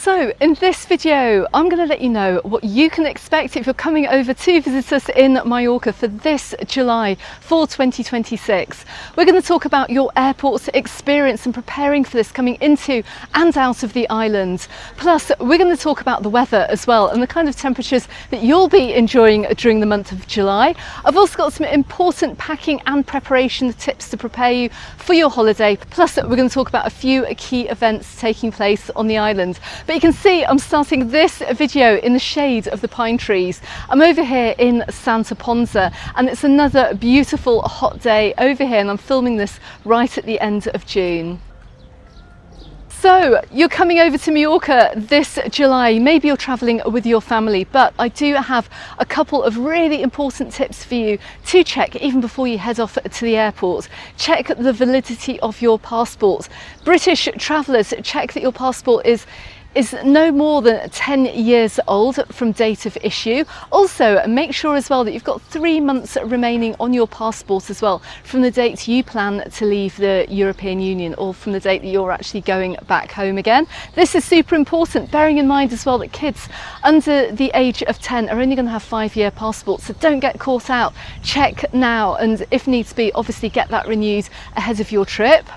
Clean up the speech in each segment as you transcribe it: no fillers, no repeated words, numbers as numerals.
So in this video, I'm going to let you know what you can expect if you're coming over to visit us in Mallorca for this July for 2026. We're going to talk about your airport experience and preparing for this coming into and out of the island. Plus, we're going to talk about the weather as well and the kind of temperatures that you'll be enjoying during the month of July. I've also got some important packing and preparation tips to prepare you for your holiday. Plus, we're going to talk about a few key events taking place on the island. But you can see I'm starting this video in the shade of the pine trees. I'm over here in Santa Ponsa and it's another beautiful hot day over here, and I'm filming this right at the end of June. So you're coming over to Mallorca this July, maybe you're travelling with your family, but I do have a couple of really important tips for you to check even before you head off to the airport. Check the validity of your passport. British travellers, check that your passport is no more than 10 years old from date of issue. Also, make sure as well that you've got 3 months remaining on your passport as well from the date you plan to leave the European Union, or from the date that you're actually going back home again. This is super important, bearing in mind as well that kids under the age of 10 are only going to have 5-year passports, so don't get caught out. Check now, and if needs be, obviously get that renewed ahead of your trip.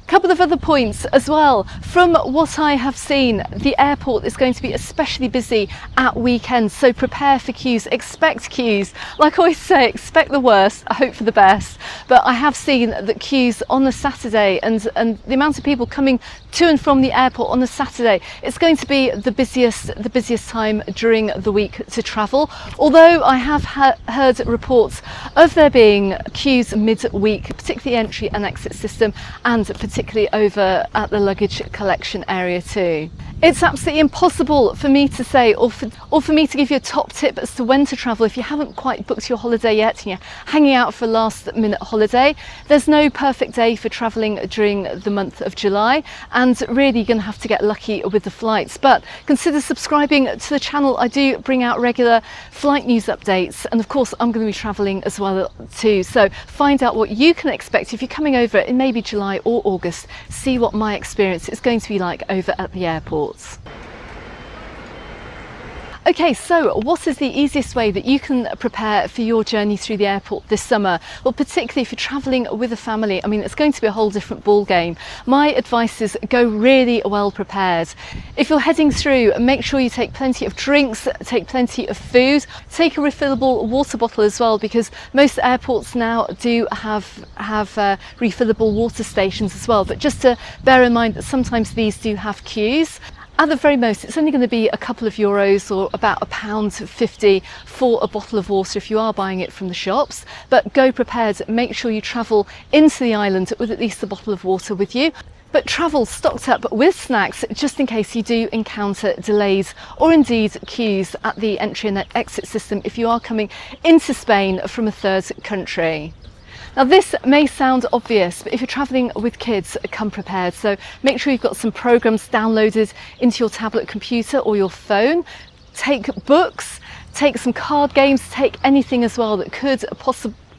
Couple of other points as well. From what I have seen, the airport is going to be especially busy at weekends, so prepare for queues, expect queues. Like I always say, expect the worst, I hope for the best. But I have seen that queues on the Saturday and the amount of people coming to and from the airport on the Saturday, it's going to be the busiest time during the week to travel. Although I have heard reports of there being queues midweek, particularly entry and exit system, and particularly over at the luggage collection area too. It's absolutely impossible for me to say or for me to give you a top tip as to when to travel if you haven't quite booked your holiday yet and you're hanging out for a last minute holiday. There's no perfect day for travelling during the month of July, and really you're going to have to get lucky with the flights. But consider subscribing to the channel. I do bring out regular flight news updates, and of course I'm going to be travelling as well too. So find out what you can expect if you're coming over in maybe July or August. See what my experience is going to be like over at the airport. Okay, so what is the easiest way that you can prepare for your journey through the airport this summer? Well, particularly if you're travelling with a family, I mean, it's going to be a whole different ball game. My advice is go really well prepared. If you're heading through, make sure you take plenty of drinks, take plenty of food, take a refillable water bottle as well, because most airports now do have refillable water stations as well. But just to bear in mind that sometimes these do have queues. At the very most, it's only going to be a couple of euros or about £1.50 for a bottle of water if you are buying it from the shops. But go prepared, make sure you travel into the island with at least a bottle of water with you. But travel stocked up with snacks just in case you do encounter delays or indeed queues at the entry and exit system if you are coming into Spain from a third country. Now this may sound obvious, but if you're travelling with kids, come prepared. So make sure you've got some programs downloaded into your tablet computer or your phone. Take books, take some card games, take anything as well that could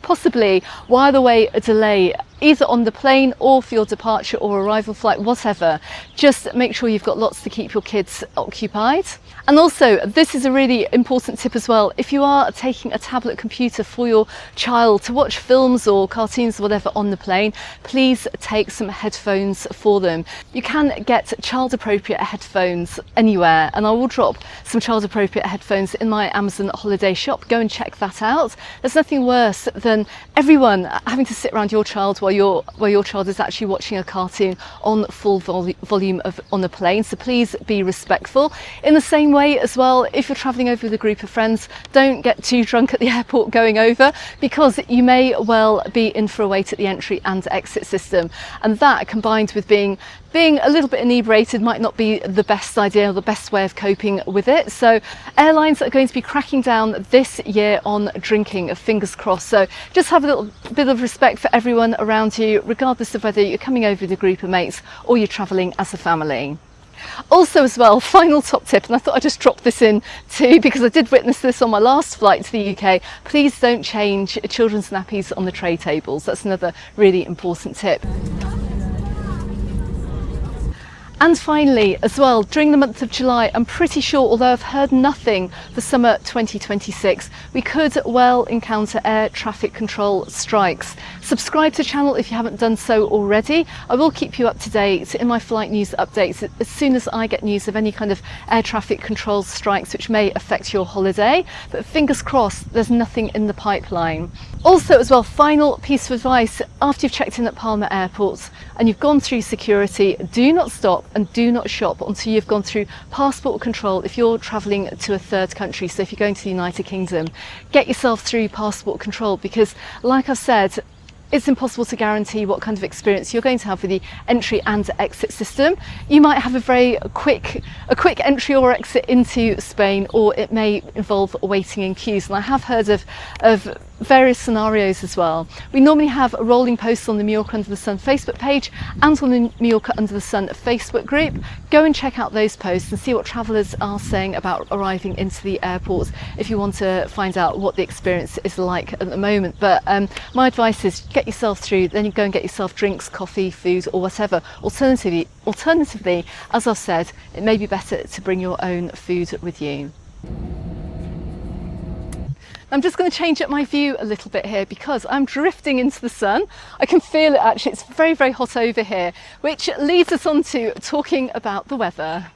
possibly while away a delay either on the plane or for your departure or arrival flight, whatever. Just make sure you've got lots to keep your kids occupied. And also, this is a really important tip as well. If you are taking a tablet computer for your child to watch films or cartoons or whatever on the plane, please take some headphones for them. You can get child appropriate headphones anywhere, and I will drop some child appropriate headphones in my Amazon holiday shop. Go and check that out. There's nothing worse than everyone having to sit around your child while your child is actually watching a cartoon on full volume on the plane, so please be respectful. In the same way as well, if you're travelling over with a group of friends, don't get too drunk at the airport going over, because you may well be in for a wait at the entry and exit system, and that combined with being a little bit inebriated might not be the best idea or the best way of coping with it. So airlines are going to be cracking down this year on drinking, fingers crossed. So just have a little bit of respect for everyone around you, regardless of whether you're coming over with a group of mates or you're travelling as a family. Also as well, final top tip, and I thought I'd just drop this in too because I did witness this on my last flight to the UK, please don't change children's nappies on the tray tables. That's another really important tip. And finally, as well, during the month of July, I'm pretty sure, although I've heard nothing for summer 2026, we could well encounter air traffic control strikes. Subscribe to the channel if you haven't done so already. I will keep you up to date in my flight news updates as soon as I get news of any kind of air traffic control strikes which may affect your holiday. But fingers crossed, there's nothing in the pipeline. Also as well, final piece of advice, after you've checked in at Palma Airport and you've gone through security, do not stop and do not shop until you've gone through passport control if you're travelling to a third country. So if you're going to the United Kingdom, get yourself through passport control, because like I've said, it's impossible to guarantee what kind of experience you're going to have with the entry and exit system. You might have a very quick entry or exit into Spain, or it may involve waiting in queues. And I have heard of various scenarios as well. We normally have rolling posts on the Mallorca Under the Sun Facebook page and on the Mallorca Under the Sun Facebook group. Go and check out those posts and see what travellers are saying about arriving into the airport if you want to find out what the experience is like at the moment. But my advice is get yourself through, then you go and get yourself drinks, coffee, food or whatever. Alternatively, as I've said, it may be better to bring your own food with you. I'm just going to change up my view a little bit here because I'm drifting into the sun. I can feel it actually, it's very, very hot over here, which leads us on to talking about the weather.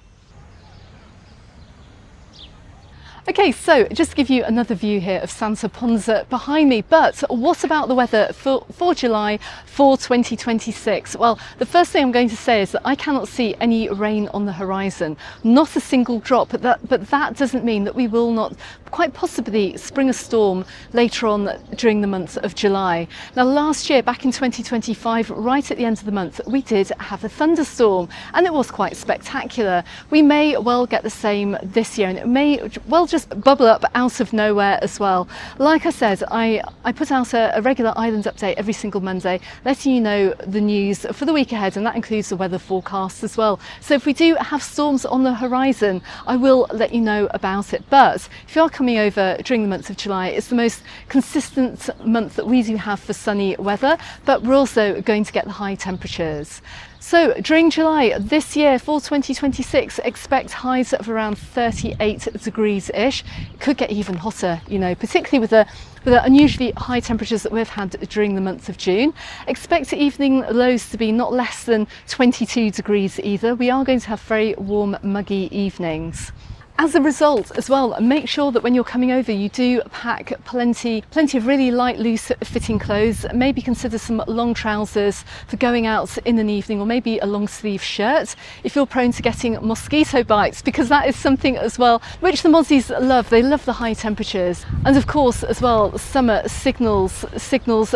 Okay, so just to give you another view here of Santa Ponsa behind me, but what about the weather for July for 2026? Well, the first thing I'm going to say is that I cannot see any rain on the horizon, not a single drop, but that doesn't mean that we will not quite possibly spring a storm later on during the month of July. Now last year, back in 2025, right at the end of the month, we did have a thunderstorm and it was quite spectacular. We may well get the same this year, and it may well just bubble up out of nowhere as well. Like I said, I put out a regular island update every single Monday, letting you know the news for the week ahead, and that includes the weather forecasts as well. So if we do have storms on the horizon, I will let you know about it. But if you are coming over during the month of July, it's the most consistent month that we do have for sunny weather, but we're also going to get the high temperatures. So during July this year for 2026, expect highs of around 38 degrees-ish. It could get even hotter, you know, particularly with the unusually high temperatures that we've had during the month of June. Expect evening lows to be not less than 22 degrees either. We are going to have very warm, muggy evenings. As a result as well, make sure that when you're coming over you do pack plenty of really light, loose fitting clothes. Maybe consider some long trousers for going out in an evening, or maybe a long sleeve shirt if you're prone to getting mosquito bites, because that is something as well which the Mozzies love. They love the high temperatures, and of course as well summer signals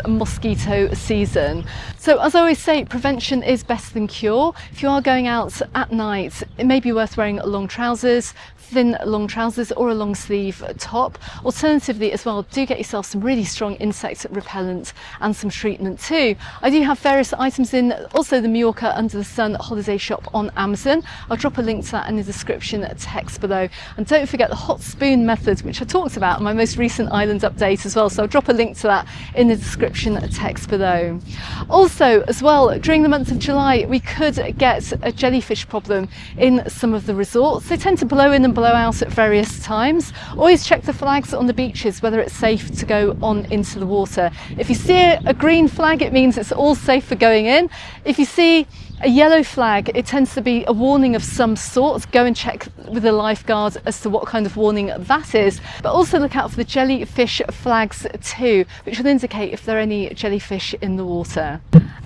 mosquito season. So as I always say, prevention is better than cure. If you are going out at night, it may be worth wearing long trousers, thin long trousers or a long sleeve top. Alternatively as well, do get yourself some really strong insect repellent and some treatment too. I do have various items in also the Mallorca Under the Sun holiday shop on Amazon. I'll drop a link to that in the description text below, and don't forget the hot spoon method, which I talked about in my most recent island update as well, so I'll drop a link to that in the description text below. Also as well, during the month of July we could get a jellyfish problem in some of the resorts. They tend to blow in and blow out at various times. Always check the flags on the beaches whether it's safe to go on into the water. If you see a green flag, it means it's all safe for going in. If you see a yellow flag, it tends to be a warning of some sort. Go and check with the lifeguard as to what kind of warning that is. But also look out for the jellyfish flags too, which will indicate if there are any jellyfish in the water.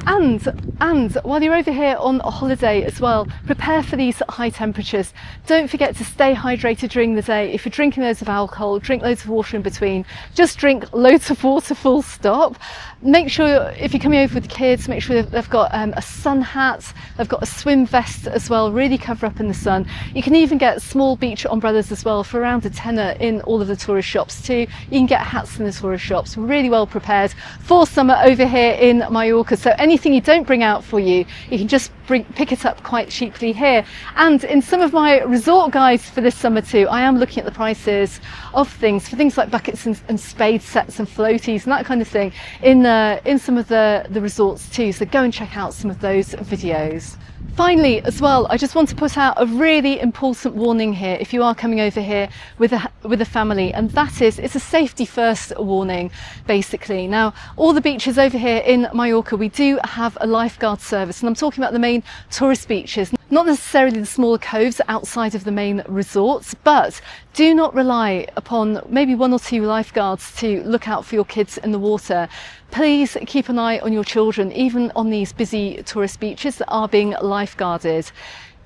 And while you're over here on a holiday as well, prepare for these high temperatures. Don't forget to stay hydrated during the day. If you're drinking loads of alcohol, drink loads of water in between. Just drink loads of water, full stop. Make sure if you're coming over with kids, make sure they've got a sun hat, they've got a swim vest as well, really cover up in the sun. You can even get small beach umbrellas as well for around £10 in all of the tourist shops too. You can get hats in the tourist shops. Really well prepared for summer over here in Mallorca. So anything you don't bring out for you, you can just pick it up quite cheaply here. And in some of my resort guides for this summer too, I am looking at the prices of things for things like buckets and spade sets and floaties and that kind of thing in some of the resorts too. So go and check out some of those videos. Finally, as well, I just want to put out a really important warning here if you are coming over here with a family, and that is, it's a safety first warning, basically. Now, all the beaches over here in Mallorca, we do have a lifeguard service, and I'm talking about the main tourist beaches, not necessarily the smaller coves outside of the main resorts, but do not rely upon maybe one or two lifeguards to look out for your kids in the water. Please keep an eye on your children, even on these busy tourist beaches that are being lifeguarded.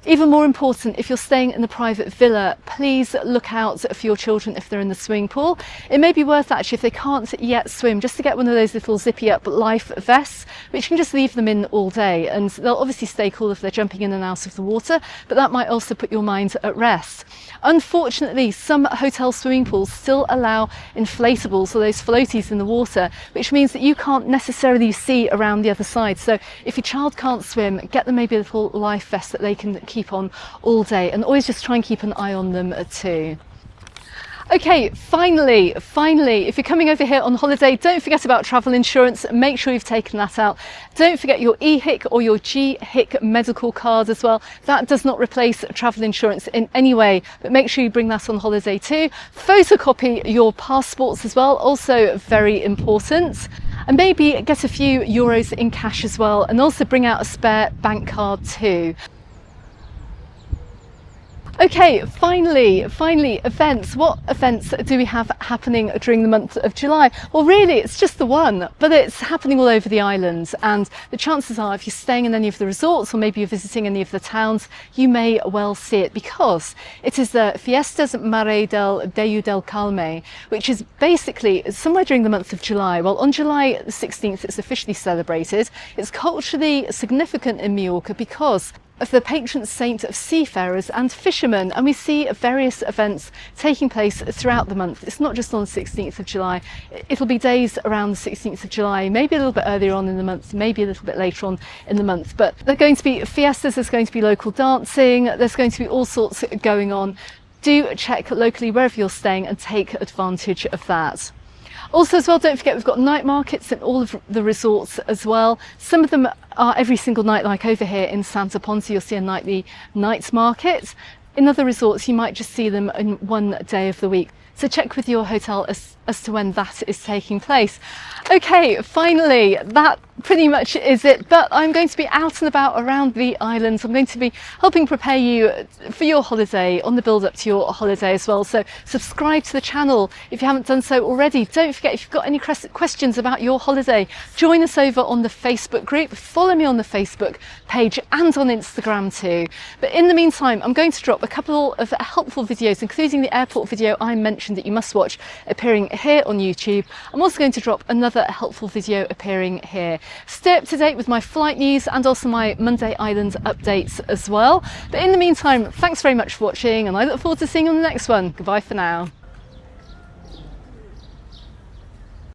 Even more important, if you're staying in a private villa, please look out for your children if they're in the swimming pool. It may be worth actually, if they can't yet swim, just to get one of those little zippy up life vests, which you can just leave them in all day, and they'll obviously stay cool if they're jumping in and out of the water, but that might also put your mind at rest. Unfortunately, some hotel swimming pools still allow inflatables, or those floaties in the water, which means that you can't necessarily see around the other side. So if your child can't swim, get them maybe a little life vest that they can keep on all day, and always just try and keep an eye on them too. Okay, finally, if you're coming over here on holiday, don't forget about travel insurance. Make sure you've taken that out. Don't forget your eHIC or your GHIC medical card as well. That does not replace travel insurance in any way, but make sure you bring that on holiday too. Photocopy your passports as well, also very important. And maybe get a few euros in cash as well, and also bring out a spare bank card too. Okay, finally, events. What events do we have happening during the month of July? Well, really, it's just the one, but it's happening all over the island. And the chances are, if you're staying in any of the resorts, or maybe you're visiting any of the towns, you may well see it, because it is the Fiestas Mare del Déu del Calme, which is basically somewhere during the month of July. Well, on July the 16th, it's officially celebrated. It's culturally significant in Mallorca because of the patron saint of seafarers and fishermen, and we see various events taking place throughout the month. It's not just on the 16th of July, it'll be days around the 16th of July, maybe a little bit earlier on in the month, maybe a little bit later on in the month, but there are going to be fiestas, there's going to be local dancing, there's going to be all sorts going on. Do check locally wherever you're staying and take advantage of that. Also as well, don't forget we've got night markets in all of the resorts as well. Some of them are every single night, like over here in Santa Ponsa, you'll see a nightly night market. In other resorts, you might just see them in one day of the week. So check with your hotel as to when that is taking place. Okay, finally, that pretty much is it, but I'm going to be out and about around the islands. I'm going to be helping prepare you for your holiday, on the build up to your holiday as well. So subscribe to the channel if you haven't done so already. Don't forget, if you've got any questions about your holiday, join us over on the Facebook group, follow me on the Facebook page and on Instagram too. But in the meantime, I'm going to drop a couple of helpful videos, including the airport video I mentioned that you must watch, appearing here on YouTube. I'm also going to drop another helpful video appearing here. Stay up to date with my flight news and also my Monday Island updates as well. But in the meantime, thanks very much for watching, and I look forward to seeing you on the next one. Goodbye for now.